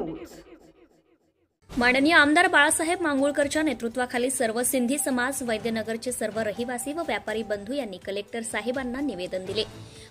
News. माननीय आमदार बाळासाहेब मांगुळकरच्या नेतृत्वाखाली सर्व सिंधी समाज, वैद्यनगरचे सर्व रहिवासी व व्यापारी बंधू यांनी कलेक्टर साहेबांना निवेदन दिले।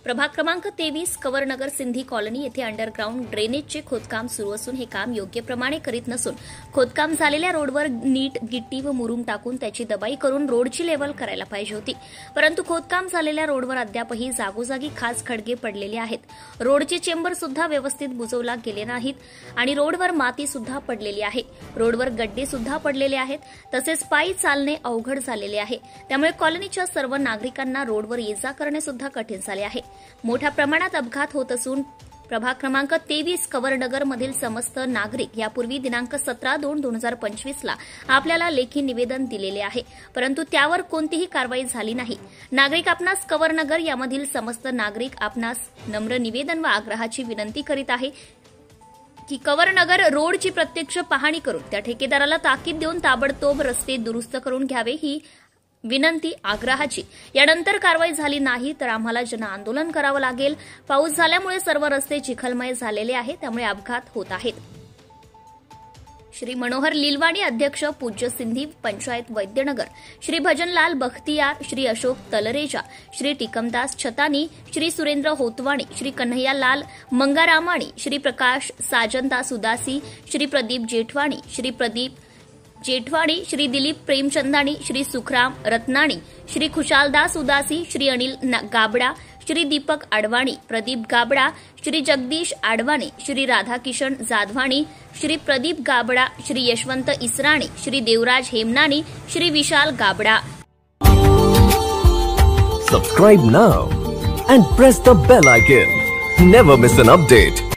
प्रभाग क्रमांक 23 कवरनगर सिंधी कॉलनी येथे अंडरग्राउंड ड्रेनेजचे खोदकाम सुरू असून हे काम योग्यप्रमाणे करीत नसून खोदकाम झालेल्या रोडवर नीट गिट्टी व मुरुम टाकून त्याची दबाई करून रोडची लेवल करायला पाहिजे होती, परंतु खोदकाम झालेल्या रोडवर अद्यापही जागोजागी खास खडगे पडलेले आहेत। रोडचे चेंबर सुद्धा व्यवस्थित बुजवला गेले नाहीत आणि रोडवर माती सुद्धा पडलेली आहे। रोडवर गड्डे सुद्धा पडलेले आहेत, तसेच पायी चालणे अवघड झालेले आहे। त्यामुळे कॉलनीच्या सर्व नागरिकांना रोडवर ये-जा करणे सुद्धा कठीण झाले आहे। मोठ्या प्रमाणात अपघात होत असून प्रभाग क्रमांक 23 कवरनगर मधील समस्त नागरिक यापूर्वी दिनांक 17/2/2025 ला आपल्याला लेखी निवेदन दिलेले आहे, परंतु त्यावर कोणतीही कारवाई झाली नाही। नागरिक आपणास कवरनगर यामधील समस्त नागरिक आपणास नम्र निवेदन व आग्रहाची विनंती करीत आहे की कवरनगर रोडची प्रत्यक्ष पाहणी करून त्या ठेकेदाराला ताकीद देऊन ताबडतोब रस्ते दुरुस्त करून घ्यावे ही विनंती आग्रहाची। यानंतर कारवाई झाली नाही तर आम्हाला जन आंदोलन करावं लागेल। पाऊस झाल्यामुळे सर्व रस्ते चिखलमय झालेले आहेत, त्यामुळे अपघात होत आहेत। श्री मनोहर लिलवाणी अध्यक्ष पूज्य सिंधी पंचायत वैद्यनगर, श्री भजनलाल बख्तियार, श्री अशोक तलरेजा, श्री टिकमदास छतानी, श्री सुरेंद्र होतवाणी, श्री कन्हैयालाल मंगारामाणी, श्री प्रकाश साजनदास उदासी, श्री प्रदीप जेठवाणी, श्री दिलीप प्रेमचंदानी, श्री सुखराम रत्नाणी, श्री खुशालदास उदासी, श्री अनिल गाबडा, श्री दीपक आडवाणी, प्रदीप गाबडा, श्री जगदीश आडवाणी, श्री राधाकिशन जाधवाणी, श्री प्रदीप गाबडा, श्री यशवंत इसराणी, श्री देवराज Hemnani, Shri Vishal गाबडा। Subscribe now and press the bell icon. Never miss an update.